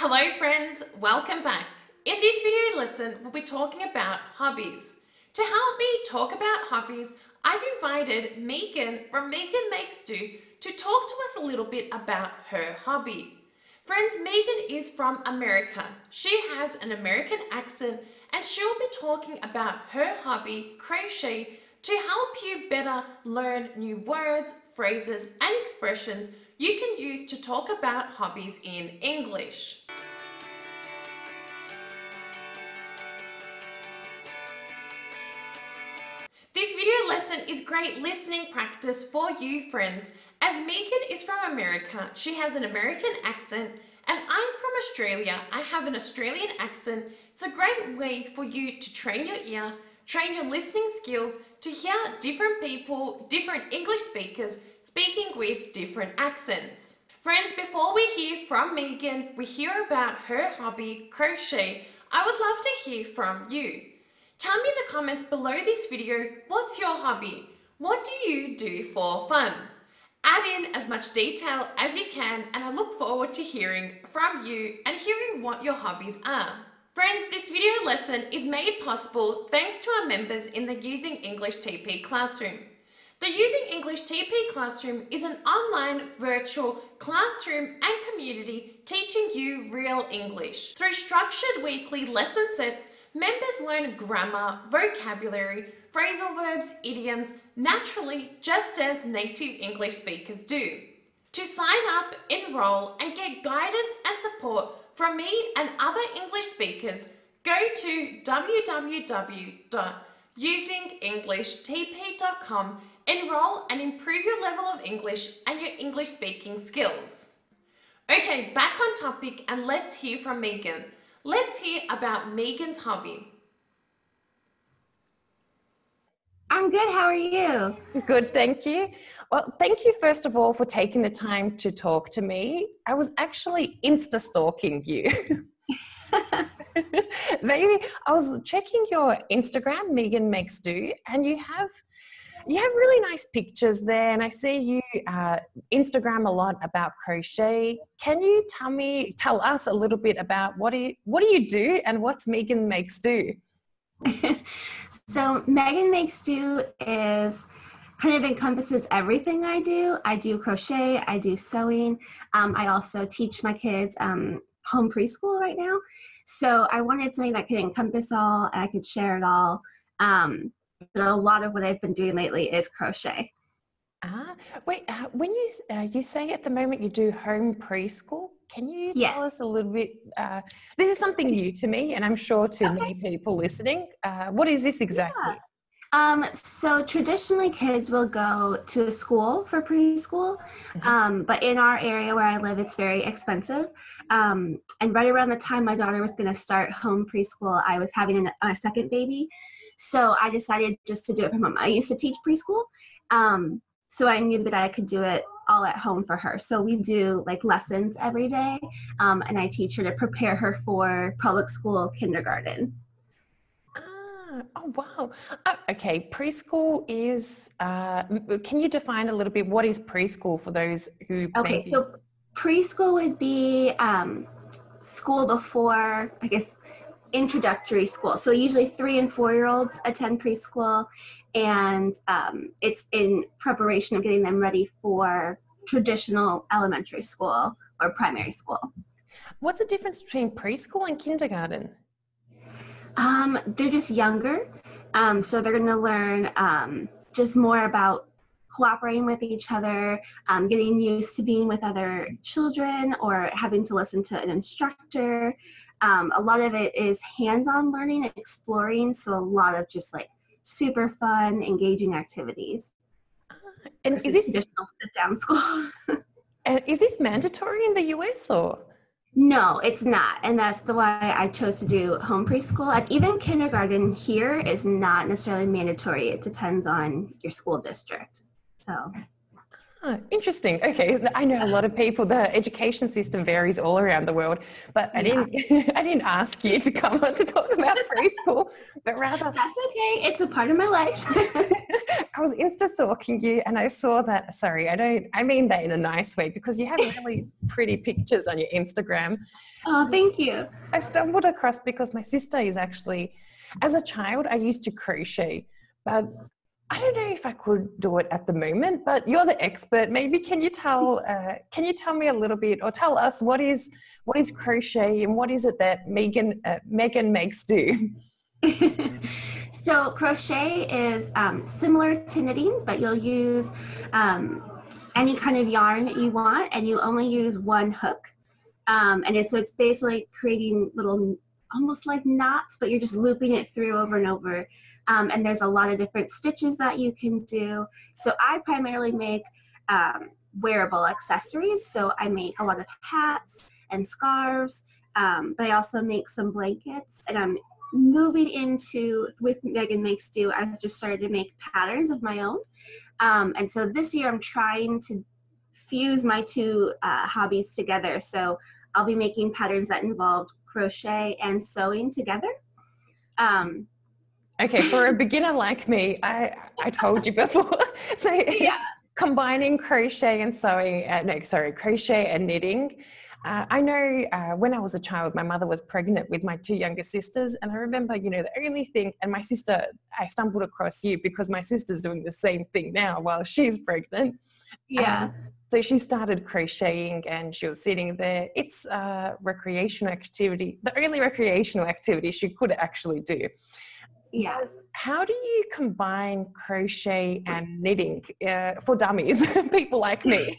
Hello friends, welcome back. In this video lesson, we'll be talking about hobbies. To help me talk about hobbies, I've invited Meghan from Meghan Makes Do to talk to us a little bit about her hobby. Friends, Meghan is from America. She has an American accent and she'll be talking about her hobby, crochet, to help you better learn new words, phrases, and expressions you can use to talk about hobbies in English. This video lesson is great listening practice for you friends. As Meghan is from America, she has an American accent, and I'm from Australia. I have an Australian accent. It's a great way for you to train your ear, train your listening skills to hear different people, different English speakers speaking with different accents. Friends, before we hear from Meghan, we hear about her hobby, crochet, I would love to hear from you. Tell me in the comments below this video, what's your hobby? What do you do for fun? Add in as much detail as you can, and I look forward to hearing from you and hearing what your hobbies are. Friends, this video lesson is made possible thanks to our members in the Using English TP Classroom. The Using English TP Classroom is an online virtual classroom and community teaching you real English. Through structured weekly lesson sets, members learn grammar, vocabulary, phrasal verbs, idioms naturally, just as native English speakers do. To sign up, enroll, and get guidance and support from me and other English speakers, go to www.usingenglishTP.com, enroll and improve your level of English and your English speaking skills. Okay, back on topic, and let's hear from Meghan. Let's hear about Meghan's hobby. I'm good. How are you? Good, thank you. Well, thank you first of all for taking the time to talk to me. I was actually Insta-stalking you. Maybe I was checking your Instagram, Meghan Makes Do, and you have really nice pictures there, and I see you Instagram a lot about crochet. Can you tell us a little bit about what do you do and what's Meghan Makes Do? So Meghan Makes Do is kind of encompasses everything I do. I do crochet, I do sewing. I also teach my kids home preschool right now. So I wanted something that could encompass all and I could share it all. But a lot of what I've been doing lately is crochet. Wait, when you say at the moment you do home preschool, can you tell us a little bit? This is something new to me, and I'm sure to many people listening. What is this exactly? Yeah. So traditionally kids will go to a school for preschool, but in our area where I live, it's very expensive. And right around the time my daughter was going to start home preschool, I was having a second baby. So I decided just to do it from home. I used to teach preschool, so I knew that I could do it all at home for her. So we do like lessons every day, and I teach her to prepare her for public school kindergarten. Oh, wow. Okay, preschool is, can you define a little bit what is preschool for those who maybe... So preschool would be school before, I guess, introductory school. So usually 3 and 4-year-olds attend preschool, and it's in preparation of getting them ready for traditional elementary school or primary school. What's the difference between preschool and kindergarten? They're just younger, so they're going to learn just more about cooperating with each other, getting used to being with other children or having to listen to an instructor. A lot of it is hands-on learning and exploring, so a lot of just like super fun, engaging activities. And is this traditional sit-down school? And is this mandatory in the US or? No, it's not, and that's why I chose to do home preschool. Like even kindergarten here is not necessarily mandatory. It depends on your school district. So. Interesting. Okay, I know a lot of people. The education system varies all around the world, but I Yeah. didn't. I didn't ask you to come on to talk about preschool, but rather That's okay. It's a part of my life. I was Insta stalking you, and I saw that. Sorry, I mean that in a nice way because you have really pretty pictures on your Instagram. Oh, thank you. I stumbled across because my sister is actually, as a child, I used to crochet, but I don't know if I could do it at the moment. But you're the expert. Maybe can you tell me a little bit, or tell us what is crochet and what is it that Meghan makes do? So crochet is similar to knitting, but you'll use any kind of yarn that you want, and you only use one hook. So it's basically creating little, almost like knots, but you're just looping it through over and over. And there's a lot of different stitches that you can do. So I primarily make wearable accessories. So I make a lot of hats and scarves, but I also make some blankets. And I'm moving into, with Meghan Makes Do, I've just started to make patterns of my own. And so this year I'm trying to fuse my two hobbies together. So I'll be making patterns that involve crochet and sewing together. Okay, for a beginner like me, I told you before. So Yeah. combining crochet and sewing, crochet and knitting. I know when I was a child, my mother was pregnant with my two younger sisters. And I remember, the only thing, and my sister, I stumbled across you because my sister's doing the same thing now while she's pregnant. Yeah. So she started crocheting and she was sitting there. It's a recreational activity, the only recreational activity she could actually do. Yeah. How do you combine crochet and knitting for dummies, people like me?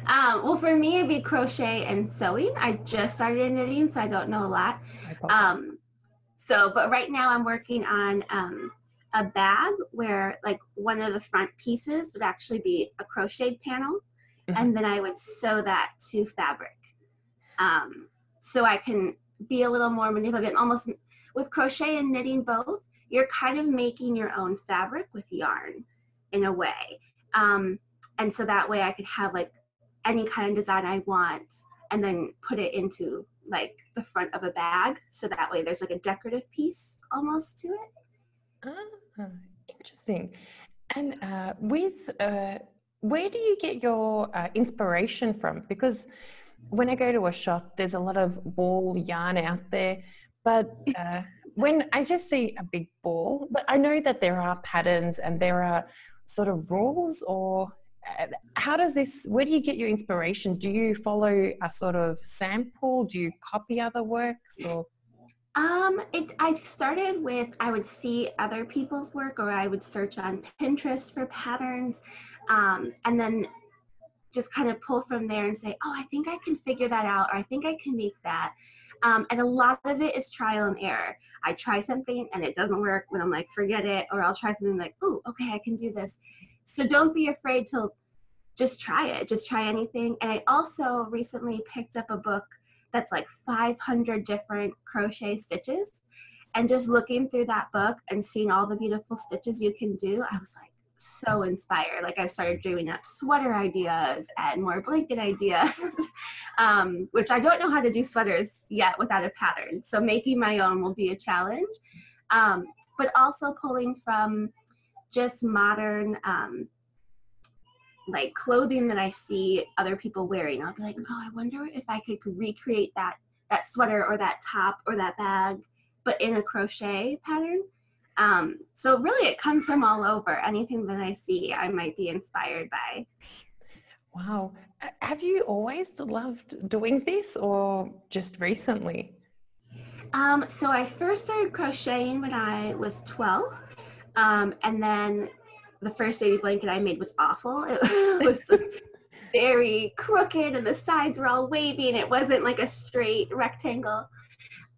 Well, for me, it'd be crochet and sewing. I just started knitting, so I don't know a lot. But right now I'm working on a bag where like one of the front pieces would actually be a crocheted panel, and then I would sew that to fabric. So I can be a little more manipulative. And almost with crochet and knitting both, you're kind of making your own fabric with yarn in a way. And so that way I could have like any kind of design I want and then put it into like the front of a bag. So that way there's like a decorative piece almost to it. Interesting. And where do you get your inspiration from? Because when I go to a shop, there's a lot of ball yarn out there, but when I just see a big ball, but I know that there are patterns and there are sort of rules, or where do you get your inspiration? Do you follow a sort of sample? Do you copy other works, or? I started with, I would see other people's work, or I would search on Pinterest for patterns, and then just kind of pull from there and say, oh, I think I can figure that out, or I think I can make that. And a lot of it is trial and error. I try something and it doesn't work, when I'm like, forget it, or I'll try something like, oh, okay, I can do this. So don't be afraid to just try it, just try anything. And I also recently picked up a book that's like 500 different crochet stitches, and just looking through that book and seeing all the beautiful stitches you can do, I was like so inspired. Like I've started dreaming up sweater ideas and more blanket ideas, which I don't know how to do sweaters yet without a pattern. So making my own will be a challenge, but also pulling from just modern like clothing that I see other people wearing. I'll be like, oh, I wonder if I could recreate that sweater or that top or that bag, but in a crochet pattern. So really it comes from all over. Anything that I see, I might be inspired by. Wow. Have you always loved doing this, or just recently? So I first started crocheting when I was 12. And then the first baby blanket I made was awful. It was just very crooked and the sides were all wavy and it wasn't like a straight rectangle.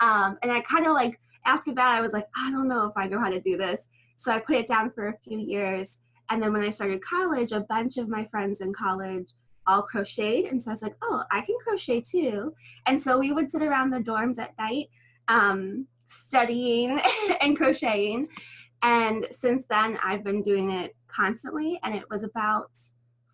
And I kind of like, after that, I was like, I don't know if I know how to do this. So I put it down for a few years. And then when I started college, a bunch of my friends in college all crocheted. And so I was like, oh, I can crochet too. And so we would sit around the dorms at night studying and crocheting. And since then, I've been doing it constantly. And it was about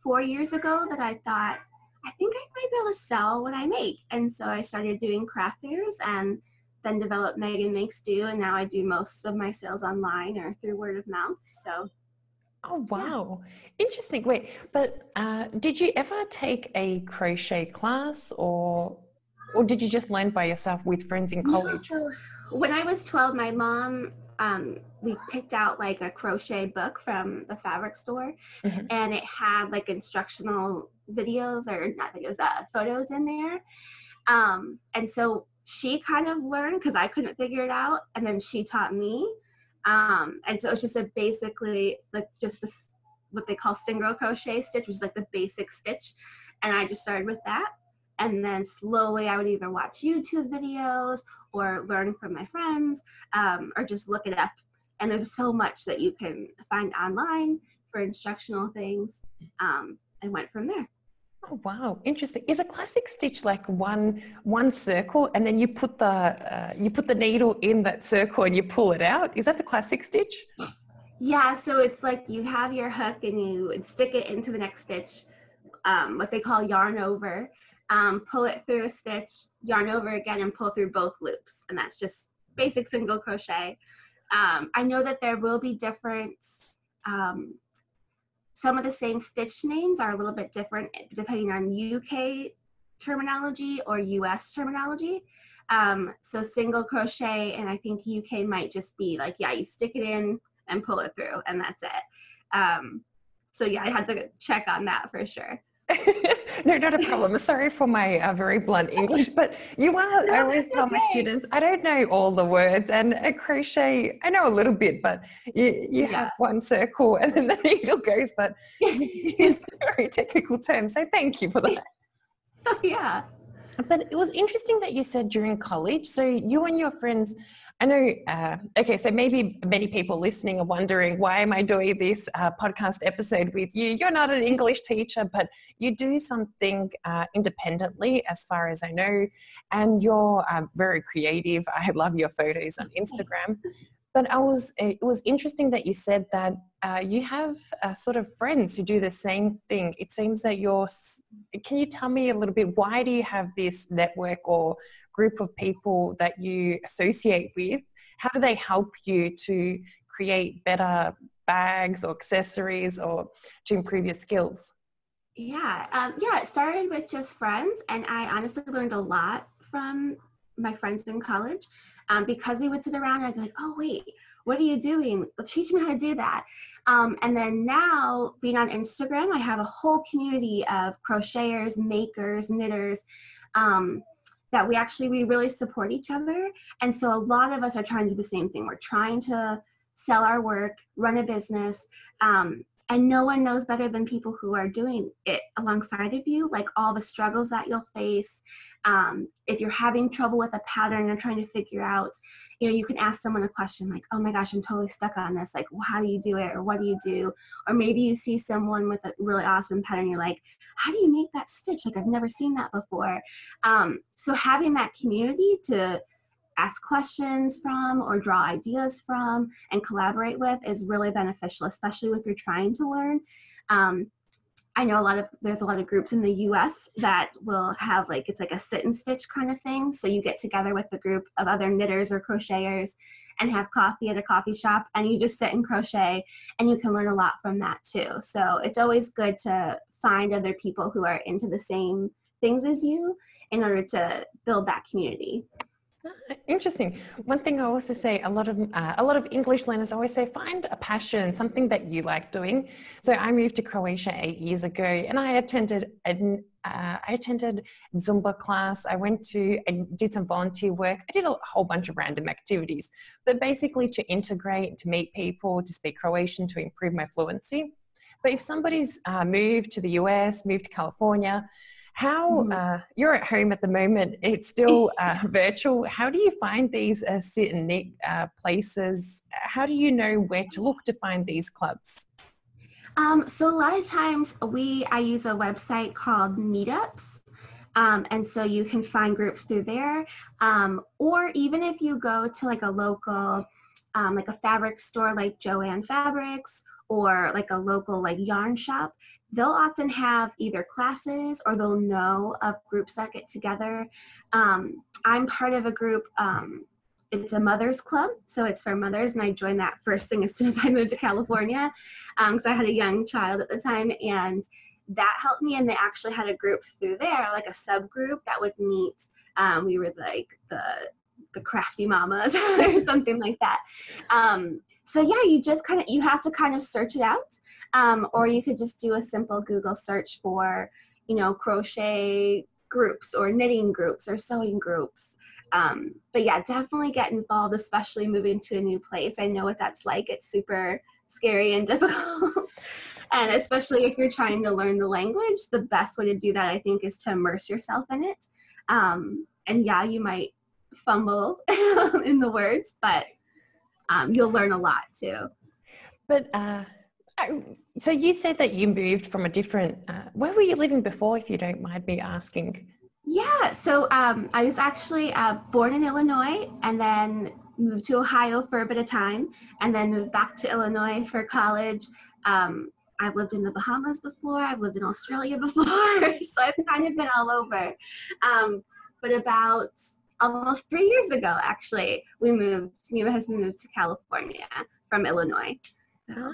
4 years ago that I thought, I think I might be able to sell what I make. And so I started doing craft fairs and then developed Meghan Makes Do. And now I do most of my sales online or through word of mouth. So, Oh, wow. Interesting. Wait, but did you ever take a crochet class or did you just learn by yourself with friends in no, college? so when I was 12, my mom, we picked out like a crochet book from the fabric store, Mhm. and it had like instructional videos or not videos, photos in there. And so she kind of learned because I couldn't figure it out, and then she taught me. And so it's just a basically like just this what they call single crochet stitch, which is like the basic stitch. And I just started with that. And then slowly I would either watch YouTube videos or learn from my friends, or just look it up. And there's so much that you can find online for instructional things, and went from there. Oh, wow. Interesting. Is a classic stitch like one circle and then you put the needle in that circle and you pull it out? Is that the classic stitch? Yeah, so it's like you have your hook and you would stick it into the next stitch, what they call yarn over, pull it through a stitch, yarn over again, and pull through both loops. And that's just basic single crochet. I know that there will be different, some of the same stitch names are a little bit different depending on UK terminology or US terminology. So single crochet, and I think UK might just be like, yeah, you stick it in and pull it through, and that's it. So yeah, I had to check on that for sure. No, not a problem. Sorry for my very blunt English, but you are, I always tell my students, I don't know all the words, and a crochet, I know a little bit, but you have one circle and then the needle goes, but you use very technical terms. So thank you for that. Yeah. But it was interesting that you said during college, so you and your friends, I know, okay, so maybe many people listening are wondering, why am I doing this podcast episode with you? You're not an English teacher, but you do something independently, as far as I know, and you're very creative. I love your photos on Instagram. But it was interesting that you said that you have sort of friends who do the same thing. It seems that can you tell me a little bit, why do you have this network or group of people that you associate with? How do they help you to create better bags or accessories or to improve your skills? Yeah. It started with just friends, and I honestly learned a lot from my friends in college, because we would sit around and I'd be like, oh, wait, what are you doing? Teach me how to do that. And then now, being on Instagram, I have a whole community of crocheters, makers, knitters, that we really support each other. And so a lot of us are trying to do the same thing. We're trying to sell our work, run a business, and no one knows better than people who are doing it alongside of you, like all the struggles that you'll face. If you're having trouble with a pattern or trying to figure out, you can ask someone a question like, oh my gosh, I'm totally stuck on this. Like, well, how do you do it? Or what do you do? Or maybe you see someone with a really awesome pattern. You're like, how do you make that stitch? Like, I've never seen that before. So having that community to ask questions from or draw ideas from and collaborate with is really beneficial, especially if you're trying to learn. I know there's a lot of groups in the US that will have it's like a sit and stitch kind of thing. So you get together with a group of other knitters or crocheters and have coffee at a coffee shop, and you just sit and crochet, and you can learn a lot from that too. So it's always good to find other people who are into the same things as you in order to build that community. Interesting. One thing I also say, a lot of English learners always say, find a passion, something that you like doing. So I moved to Croatia 8 years ago, and I attended Zumba class. I did some volunteer work. I did a whole bunch of random activities, but basically to integrate, to meet people, to speak Croatian, to improve my fluency. But if somebody's moved to the US, moved to California, you're at home at the moment, it's still virtual. How do you find these sit and knit places? How do you know where to look to find these clubs? So a lot of times I use a website called Meetups. And so you can find groups through there. Or even if you go to a local, like a fabric store like Joann Fabrics, or a local yarn shop, they'll often have either classes or they'll know of groups that get together. I'm part of a group. It's a mother's club, so it's for mothers, and I joined that first thing as soon as I moved to California, because I had a young child at the time, and that helped me. And they actually had a group through there, like a subgroup that would meet. We were like the crafty mamas or something like that. So yeah, you have to kind of search it out, or you could just do a simple Google search for, crochet groups or knitting groups or sewing groups. But yeah, definitely get involved, especially moving to a new place. I know what that's like. It's super scary and difficult. And especially if you're trying to learn the language, the best way to do that, I think, is to immerse yourself in it. And yeah, you might fumble in the words, but you'll learn a lot too. But so you said that you moved from a different, where were you living before, if you don't mind me asking? Yeah, so I was actually born in Illinois and then moved to Ohio for a bit of time and then moved back to Illinois for college. I've lived in the Bahamas before, I've lived in Australia before, so I've kind of been all over. But about almost 3 years ago, actually, my husband moved to California from Illinois. So.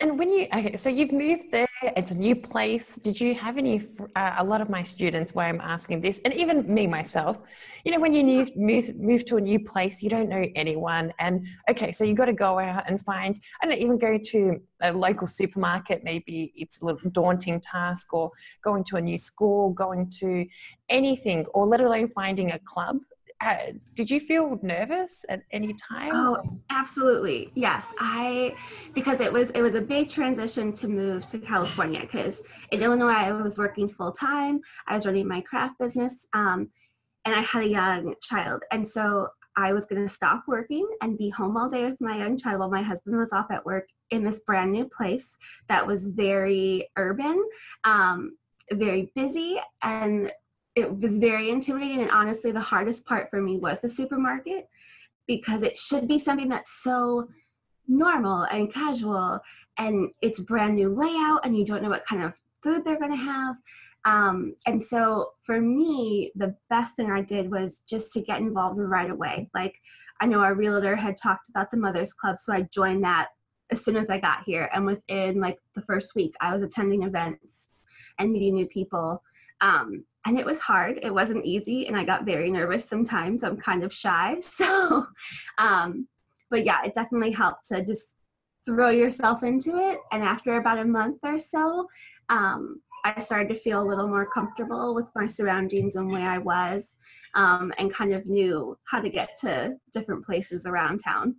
And so you've moved there, it's a new place. Did you have a lot of my students, why I'm asking this, and even me myself, when you move to a new place, you don't know anyone. And okay, so you got to go out and find, even go to a local supermarket, maybe it's a little daunting task, or going to a new school, going to anything, or let alone finding a club. Did you feel nervous at any time? Oh, absolutely. Yes. Because it was a big transition to move to California, because in Illinois, I was working full time. I was running my craft business, and I had a young child. And so I was going to stop working and be home all day with my young child while my husband was off at work in this brand new place that was very urban, very busy, and it was very intimidating. And honestly, the hardest part for me was the supermarket, because it should be something that's so normal and casual, and it's brand new layout, and you don't know what kind of food they're going to have. And so for me, the best thing I did was just to get involved right away. Like, I know our realtor had talked about the Mothers Club, so I joined that as soon as I got here. And within like the first week, I was attending events and meeting new people. And it was hard. It wasn't easy. And I got very nervous sometimes. I'm kind of shy. So, but yeah, it definitely helped to just throw yourself into it. And after about a month or so, I started to feel a little more comfortable with my surroundings and where I was, and kind of knew how to get to different places around town.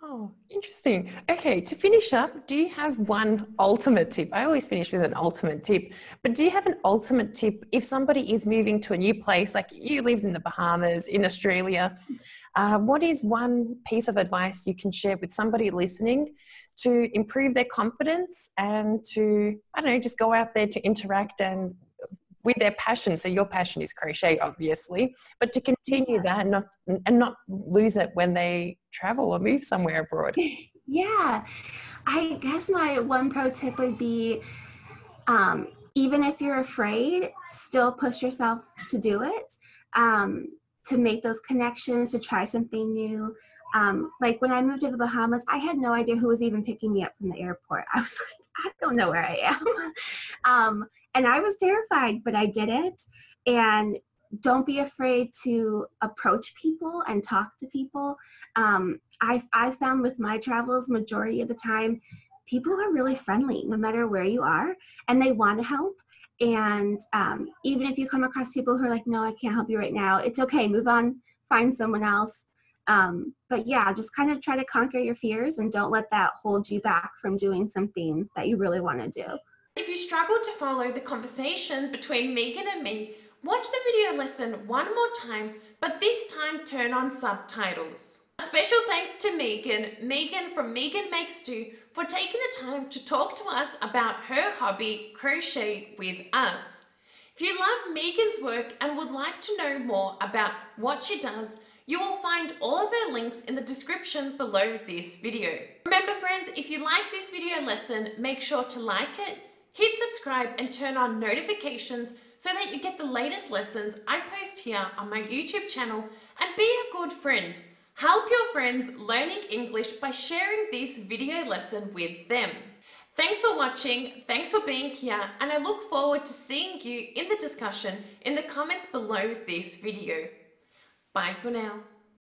Oh, interesting. Okay, to finish up, do you have one ultimate tip? I always finish with an ultimate tip, but do you have an ultimate tip if somebody is moving to a new place, like you lived in the Bahamas, in Australia? What is one piece of advice you can share with somebody listening to improve their confidence and to, just go out there to interact and with their passion? So your passion is crochet, obviously, but to continue that and not lose it when they travel or move somewhere abroad. Yeah, I guess my one pro tip would be, even if you're afraid, still push yourself to do it, to make those connections, to try something new. Like when I moved to the Bahamas, I had no idea who was even picking me up from the airport. I was like, I don't know where I am. And I was terrified, but I did it. And don't be afraid to approach people and talk to people. I found with my travels, majority of the time, people are really friendly no matter where you are, and they want to help. And even if you come across people who are like, no, I can't help you right now, it's okay, move on, find someone else. But yeah, just kind of try to conquer your fears and don't let that hold you back from doing something that you really want to do. If you struggle to follow the conversation between Meghan and me, watch the video lesson one more time, but this time turn on subtitles. A special thanks to Meghan from Meghan Makes Do, for taking the time to talk to us about her hobby, crochet, with us. If you love Meghan's work and would like to know more about what she does, you will find all of her links in the description below this video. Remember friends, if you like this video lesson, make sure to like it, Hit subscribe and turn on notifications so that you get the latest lessons I post here on my YouTube channel, and be a good friend. Help your friends learning English by sharing this video lesson with them. Thanks for watching, thanks for being here, and I look forward to seeing you in the discussion in the comments below this video. Bye for now.